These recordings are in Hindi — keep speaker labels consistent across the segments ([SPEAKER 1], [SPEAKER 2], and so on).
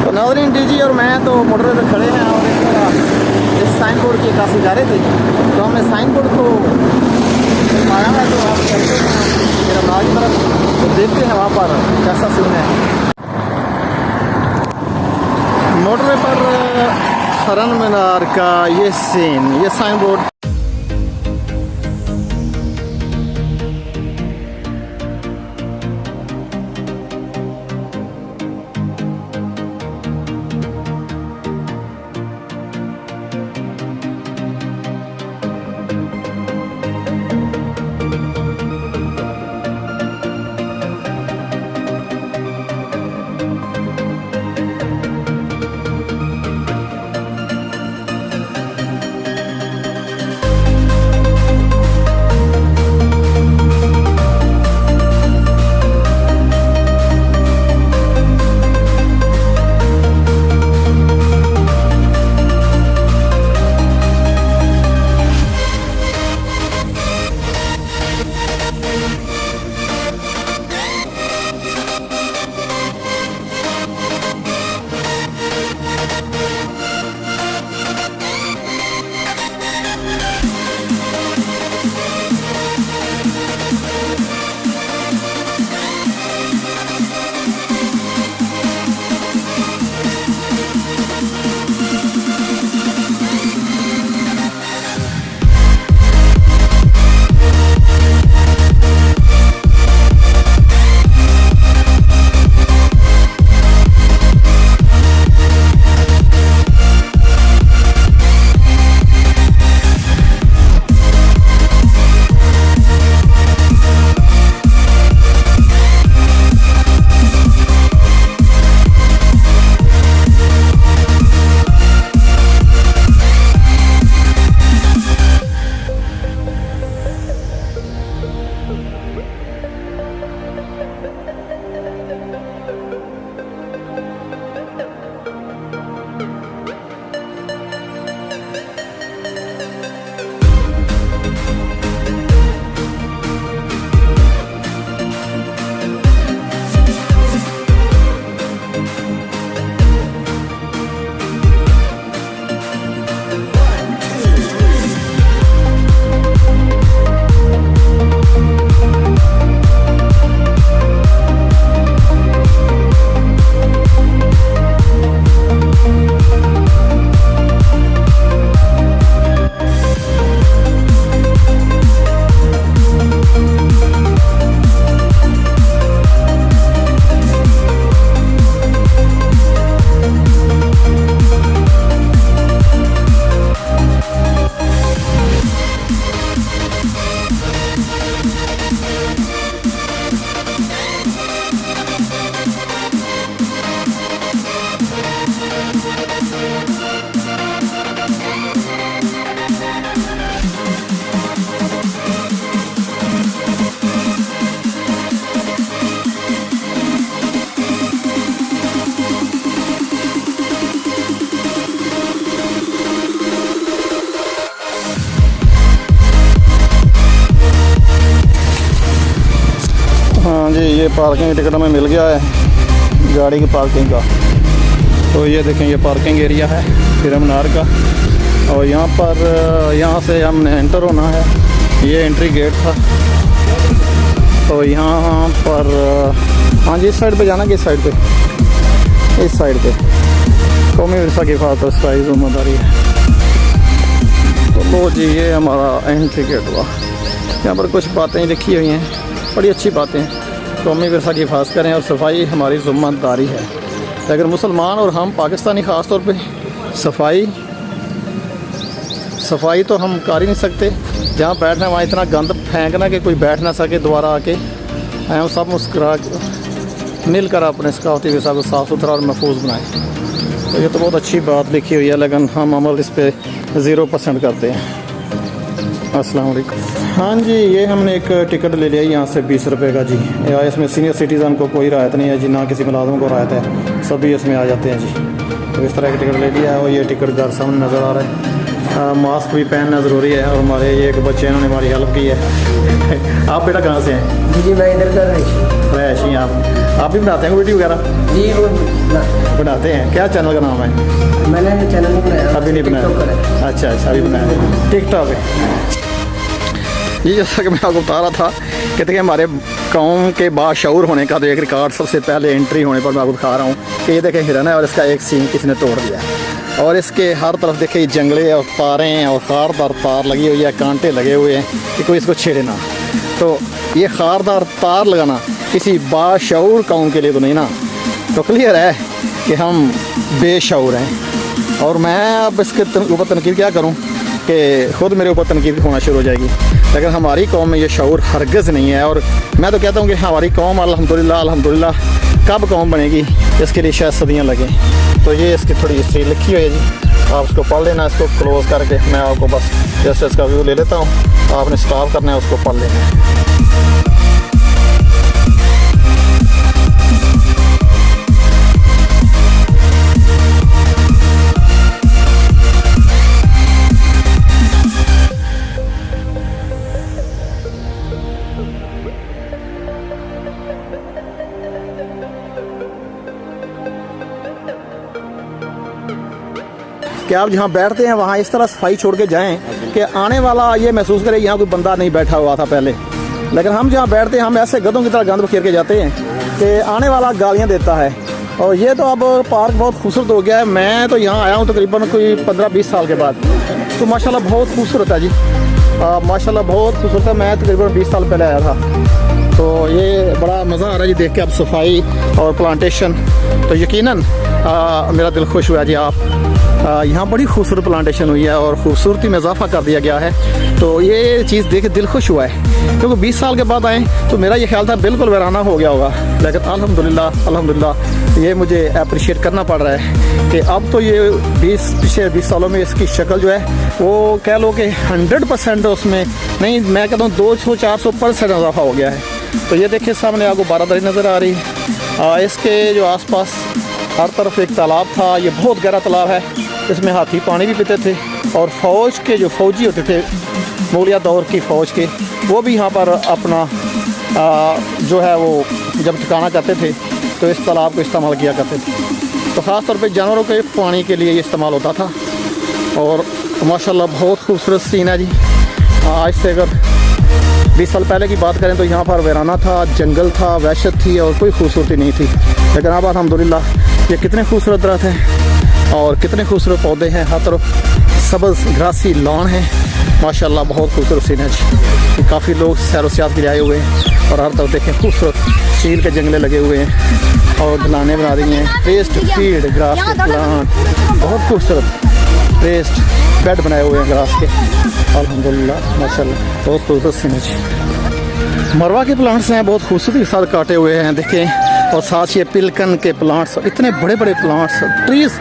[SPEAKER 1] तो नाज़रीन डीजी और मैं तो मोटर पर खड़े हैं और इस तरह इस साइन बोर्ड की काफ़ी जा रहे थे, तो हमने साइन बोर्ड को आया है। तो आप चलते हैं मेरा बाग की तरफ, तो देखते हैं वहाँ पर कैसा सीन है। मोटरवे पर हरन मीनार का ये सीन, ये साइन बोर्ड। हाँ जी, ये पार्किंग टिकट में मिल गया है गाड़ी की पार्किंग का। तो ये देखें, ये पार्किंग एरिया है हरन मीनार का, और यहाँ पर यहाँ से हमने एंटर होना है। ये एंट्री गेट था। तो यहाँ पर हाँ जी, इस साइड पे जाना कि इस साइड पे, इस साइड पे कौमी विरसा की हिफाजत उसका ही जिम्मेदारी है। तो लो जी, ये हमारा एंट्री गेट हुआ। यहाँ पर कुछ बातें लिखी हुई हैं, बड़ी अच्छी बातें। कौमी विरसा की हिफाजत करें और सफाई हमारी ज़िम्मेदारी है। अगर मुसलमान और हम पाकिस्तानी ख़ास तौर पे सफाई तो हम कर ही नहीं सकते। जहाँ बैठना वहाँ इतना गंद फेंकना कि कोई बैठ ना सके दोबारा आके। हम सब मुस्कुरा मिलकर अपने सकाफती विरसा को साफ़ सुथरा और महफूज बनाएं। तो ये तो बहुत अच्छी बात लिखी हुई है, लेकिन हम अमल इस पर 0% करते हैं। अस्सलाम वालेकुम। हाँ जी, ये हमने एक टिकट ले लिया यहाँ से 20 रुपये का जी। इसमें सीनियर सिटीज़न को कोई राहत नहीं है जी, ना किसी मुलाजिम को राहत है, सभी इसमें आ जाते हैं जी। तो इस तरह का टिकट ले लिया है और ये टिकट घर सामने नज़र आ रहा है। मास्क भी पहनना ज़रूरी है। और हमारे ये एक बच्चे इन्होंने हमारी हेल्प की है। आप बेटा कहाँ से हैं?
[SPEAKER 2] जी मैं इधर का
[SPEAKER 1] रहायशी आप भी बनाते हैं वीडियो वगैरह?
[SPEAKER 2] जी वो
[SPEAKER 1] बनाते हैं। क्या चैनल का नाम है?
[SPEAKER 2] मैंने चैनल नहीं बनाया,
[SPEAKER 1] अभी नहीं बनाया? अच्छा अभी बनाया। टिकटॉक है ये। जैसा कि मैं आपको बता रहा था कि देखिए हमारे कौम के बाशऊर होने का तो एक रिकॉर्ड सबसे पहले एंट्री होने पर मैं आपको दिखा रहा हूँ कि ये देखें हिरन है और इसका एक सींग किसी ने तोड़ दिया है। और इसके हर तरफ देखिए जंगले और तारें और खारदार तार लगी हुई है, कांटे लगे हुए हैं कि कोई इसको छेड़े ना। तो ये खारदार तार लगाना किसी बाशऊर कौम के लिए तो नहीं ना। तो क्लियर है कि हम बेशऊर हैं। और मैं अब इसके ऊपर तनकीद क्या करूं कि ख़ुद मेरे ऊपर तनकीद होना शुरू हो जाएगी। लेकिन हमारी कौम में ये शऊर हरगिज़ नहीं है। और मैं तो कहता हूँ कि हमारी कौम अल्हम्दुलिल्लाह कब कौम बनेगी इसके लिए शायद सदियाँ लगें। तो ये इसकी थोड़ी हिस्ट्री लिखी हुई है जी, आप उसको पढ़ लेना। इसको क्लोज़ करके मैं आपको बस जस्ट इसका व्यू ले लेता हूँ। आपने स्टॉप करना है, उसको पढ़ लेना है। कि आप जहाँ बैठते हैं वहाँ इस तरह सफाई छोड़ के जाएं कि आने वाला ये महसूस करे यहाँ कोई बंदा नहीं बैठा हुआ था पहले। लेकिन हम जहाँ बैठते हैं हम ऐसे गधों की तरह गंद बखेर के जाते हैं कि आने वाला गालियाँ देता है। और ये तो अब पार्क बहुत खूबसूरत हो गया है। मैं तो यहाँ आया हूँ तकरीबन कोई 15-20 साल के बाद। तो माशाल्लाह बहुत खूबसूरत है जी, माशाल्लाह बहुत खूबसूरत है। मैं तकरीबन 20 साल पहले आया था। तो ये बड़ा मज़ा आ रहा है जी देख के अब सफाई और प्लांटेशन। तो यकीनन मेरा दिल खुश हुआ जी। आप यहाँ बड़ी खूबसूरत प्लांटेशन हुई है और ख़ूबसूरती में इजाफा कर दिया गया है। तो ये चीज़ देख के दिल खुश हुआ है क्योंकि 20 साल के बाद आए तो मेरा ये ख्याल था बिल्कुल वीराना हो गया होगा। लेकिन अल्हम्दुलिल्लाह ये मुझे अप्रिशिएट करना पड़ रहा है कि अब तो ये पिछले 20 सालों में इसकी शक्ल जो है वो कह लो कि 100% उसमें नहीं, मैं कहता हूँ 200-400% इजाफा हो गया है। तो ये देखिए सामने आपको बारादरी नज़र आ रही है। इसके जो आसपास हर तरफ एक तालाब था। ये बहुत गहरा तालाब है, इसमें हाथी पानी भी पीते थे। और फ़ौज के जो फ़ौजी होते थे मुग़लिया दौर की फ़ौज के, वो भी यहाँ पर अपना जो है वो जब ठिकाना करते थे तो इस तालाब को इस्तेमाल किया करते थे। तो ख़ास तौर पे जानवरों के पानी के लिए ये इस्तेमाल होता था। और माशाल्लाह बहुत खूबसूरत सीन है जी। आज से अगर 20 साल पहले की बात करें तो यहाँ पर वीराना था, जंगल था, वहशत थी और कोई खूबसूरती नहीं थी। लेकिन अब अल्हम्दुलिल्लाह ये कितने खूबसूरत दरख्त हैं और कितने खूबसूरत पौधे हैं। हर तरफ सब्ज़ घासी लॉन है, माशाल्लाह बहुत खूबसूरत सीन है जी। काफ़ी लोग सैर व सियाहत के लिए आए हुए हैं और हर तरफ देखें खूबसूरत चील के जंगले लगे हुए हैं और ढलानें बना दी हैं। रेस्ट फील्ड, ग्रास के प्लांट, बहुत खूबसूरत रेस्ट बेड बनाए हुए हैं ग्रास के। अल्हम्दुलिल्लाह माशाल्लाह बहुत खूबसूरत सीन है जी। मरवा के प्लांट्स हैं, बहुत खूबसूरती के साथ काटे हुए हैं देखें। और साथ ये पिलकन के प्लांट्स, इतने बड़े बड़े प्लांट्स, ट्रीज़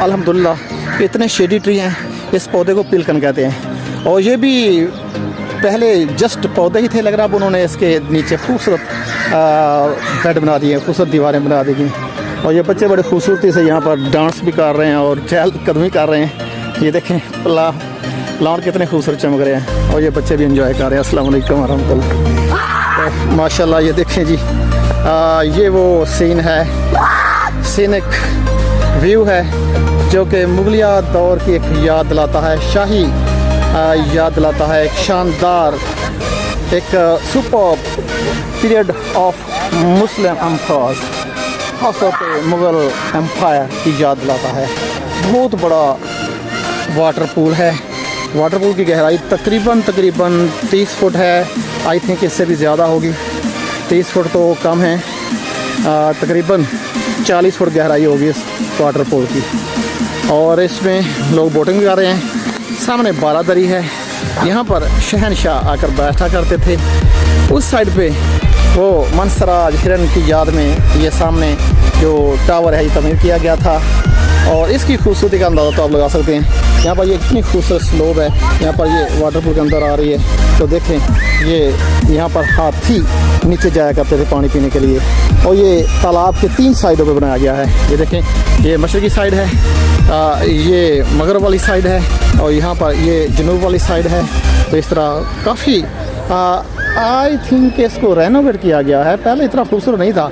[SPEAKER 1] अल्हम्दुलिल्लाह इतने शेडी ट्री हैं। इस पौधे को पिलकन कहते हैं। और ये भी पहले जस्ट पौधे ही थे, लग रहा अब उन्होंने इसके नीचे खूबसूरत बेड बना दिए, खूबसूरत दीवारें बना दी गई। और ये बच्चे बड़े खूबसूरती से यहाँ पर डांस भी कर रहे हैं और चहलकदमी कर रहे हैं। ये देखें प्लांट कितने खूबसूरत चमक रहे हैं और ये बच्चे भी इंजॉय कर रहे हैं। अस्सलाम वालेकुम रहमतुल्लाह। माशाल्लाह ये देखें जी, ये वो सीन है, सीनिक व्यू है जो कि मुगलिया दौर की एक याद दिलाता है, शाही याद दिलाता है। एक शानदार, एक super period of Muslim empires, खासतौर पे मुग़ल एम्पायर की याद दिलाता है। बहुत बड़ा वाटर पूल है। वाटर पूल की गहराई तकरीबन 30 फुट है। आई थिंक इससे भी ज़्यादा होगी, 30 फुट तो कम है। तकरीबन 40 फुट गहराई होगी इस वाटर पूल की। और इसमें लोग बोटिंग कर रहे हैं। सामने बारादरी है, यहाँ पर शहनशाह आकर बैठा करते थे। उस साइड पे वो मनसराज हिरन की याद में ये सामने जो टावर है ये तमीर किया गया था। और इसकी खूबसूरती का अंदाज़ा तो आप लगा सकते हैं। यहाँ पर ये कितनी खूबसूरत स्लोप है, यहाँ पर ये वाटरपूल के अंदर आ रही है। तो देखें ये यहाँ पर हाथी नीचे जाया करते थे पानी पीने के लिए, और ये तालाब के 3 साइडों पे बनाया गया है। ये देखें, ये मशरक़ी साइड है, ये मगरब वाली साइड है, और यहाँ पर ये जनूब वाली साइड है। तो इस तरह काफ़ी आई थिंक इसको रेनोवेट किया गया है। पहले इतना खूबसूरत नहीं था।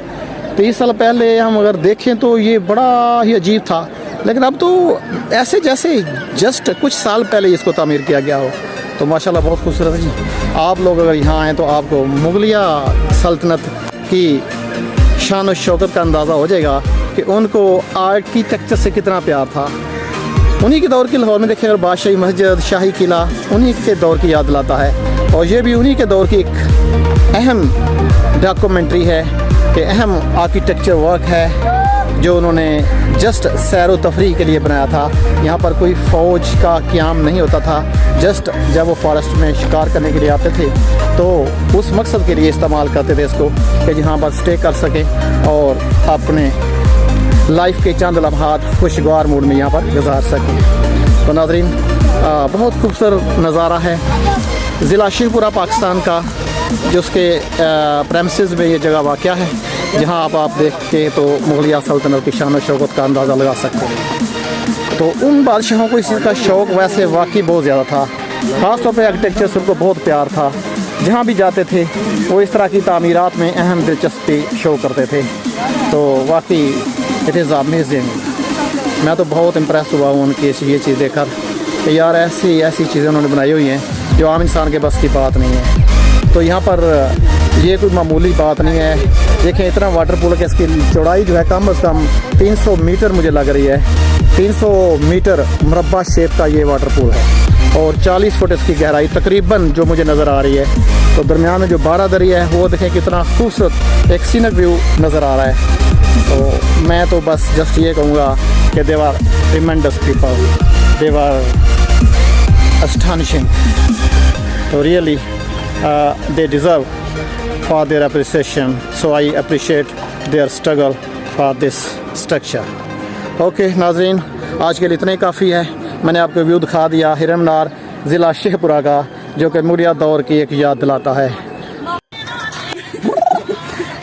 [SPEAKER 1] 30 साल पहले हम अगर देखें तो ये बड़ा ही अजीब था, लेकिन अब तो ऐसे जैसे जस्ट कुछ साल पहले इसको तामीर किया गया हो। तो माशाल्लाह बहुत खूबसूरत है जी। आप लोग अगर यहाँ आएँ तो आपको मुगलिया सल्तनत की शान और शौकत का अंदाज़ा हो जाएगा कि उनको आर्किटेक्चर से कितना प्यार था। उन्हीं के दौर की लाहौर में देखें अगर बादशाही मस्जिद, शाही किला, उन्हीं के दौर की याद दिलाता है। और ये भी उन्हीं के दौर की एक अहम डॉक्यूमेंट्री है कि अहम आर्किटेक्चर वर्क है जो उन्होंने जस्ट सैर व तफरीह के लिए बनाया था। यहाँ पर कोई फ़ौज का क़याम नहीं होता था। जस्ट जब वो फॉरेस्ट में शिकार करने के लिए आते थे तो उस मकसद के लिए इस्तेमाल करते थे इसको कि जहाँ पर स्टे कर सकें और अपने लाइफ के चंद लम्हात खुशगवार मूड में यहाँ पर गुजार सकें। तो नाज़रीन, बहुत खूबसूरत नज़ारा है ज़िला शेखपुरा पाकिस्तान का, जो उसके प्रेमिसेस में ये जगह वाक़या है, जहाँ आप देख के तो मुगलिया सल्तनत की शान और शौकत का अंदाज़ा लगा सकते हैं। तो उन बादशाहों को इस चीज़ का शौक़ वैसे वाकई बहुत ज़्यादा था। ख़ास तौर पर आर्किटेक्चर से उनको बहुत प्यार था। जहाँ भी जाते थे वो इस तरह की तामीरात में अहम दिलचस्पी शो करते थे। तो वाकई इट इज़ अमेजिंग। मैं तो बहुत इम्प्रेस हुआ हूँ उनकी ये चीज़ देखकर कि यार ऐसी चीज़ें उन्होंने बनाई हुई हैं जो आम इंसान के बस की बात नहीं है। तो यहाँ पर ये कोई मामूली बात नहीं है। देखें इतना वाटर पूल है कि इसकी चौड़ाई जो है कम से कम 300 मीटर मुझे लग रही है। 300 मीटर मुरब्बा शेप का ये वाटर पूल है और 40 फुट इसकी गहराई तकरीबन जो मुझे नज़र आ रही है। तो दरमियान में जो बारह दरिया है वो देखें कितना खूबसूरत एक सीनक व्यू नज़र आ रहा है। तो मैं तो बस जस्ट ये कहूँगा कि they are tremendous people, they are astonishing. So really they deserve for their appreciation. So I appreciate their struggle for this structure. Okay नाज़रीन, आज के लिए इतना ही काफ़ी है। मैंने आपको व्यू दिखा दिया हिरन मीनार ज़िला शेखपुरा का, जो कि मुगलिया दौर की एक याद दिलाता है।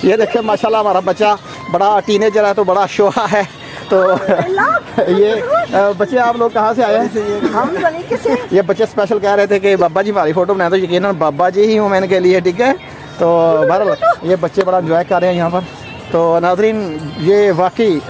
[SPEAKER 1] ये देखिए माशाल्लाह हमारा बच्चा बड़ा टीनेजर है तो बड़ा शोहा है। तो ये बच्चे आप लोग कहाँ से आए हैं?
[SPEAKER 2] हम बनी किसे?
[SPEAKER 1] ये बच्चे स्पेशल कह रहे थे कि बाबा जी हमारी फ़ोटो बनाए, तो यकीनन बाबा जी ही हूँ मैं इनके लिए, ठीक है। तो बहरहाल ये बच्चे बड़ा इंजॉय कर रहे हैं यहाँ पर। तो नाज़रीन ये वाकई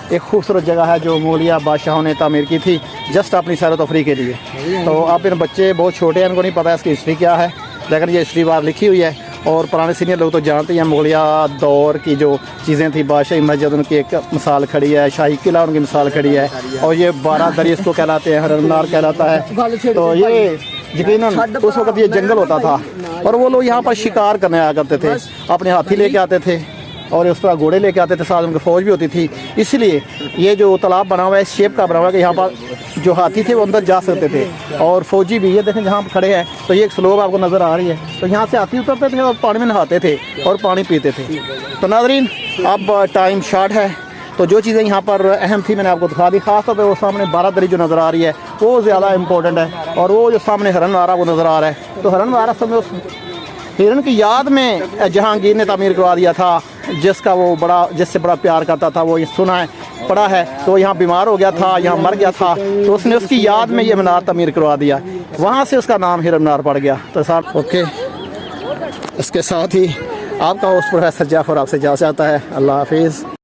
[SPEAKER 1] एक खूबसूरत जगह है जो मुगलिया बादशाहों ने तामीर की थी जस्ट अपनी सैर तफरी के लिए। तो आप इन बच्चे बहुत छोटे हैं, इनको नहीं पता है इसकी हिस्ट्री क्या है, लेकिन ये हिस्ट्री बाहर लिखी हुई है और पुराने सीनियर लोग तो जानते हैं। मुगलिया दौर की जो चीज़ें थी, बादशाही मस्जिद उनकी एक मिसाल खड़ी है, शाही किला उनकी मिसाल खड़ी है, और ये 12 दरिया इसको कहलाते हैं, हिरन मीनार कहलाता है। तो ये यकीनन उस वक्त ये जंगल होता था और वो लोग यहाँ पर शिकार करने आया करते थे, अपने हाथी लेके आते थे और उस तरह घोड़े लेके आते थे, साथ उनकी फ़ौज भी होती थी। इसलिए ये जो तालाब बना हुआ है इस शेप का बना हुआ है कि यहाँ पर जो हाथी थे वो अंदर जा सकते थे और फौजी भी। ये देखें जहाँ खड़े हैं तो ये एक स्लोप आपको नज़र आ रही है, तो यहाँ से हाथी उतरते थे और पानी में नहाते थे और पानी पीते थे। तो नाज़रीन अब टाइम शॉर्ट है, तो जो चीज़ें यहाँ पर अहम थी मैंने आपको दिखा दी। खास तौर पर वो सामने 12 दरी जो नज़र आ रही है वो ज़्यादा इंपॉर्टेंट है, और वो जो सामने हिरन मीनार वो नज़र आ रहा है। तो हिरन मीनार समय उस हिरन की याद में जहांगीर ने तामीर करवा दिया था, जिससे बड़ा प्यार करता था। वो ये सुना है, पड़ा है। तो यहाँ बीमार हो गया था, यहाँ मर गया था, तो उसने उसकी याद में ये मीनार तामीर करवा दिया, वहाँ से उसका नाम हिरन मीनार पड़ गया। तो साहब ओके, इसके साथ ही आपका होस्ट प्रोफेसर जाफर आपसे इजाज़त चाहता है। अल्लाह हाफिज़।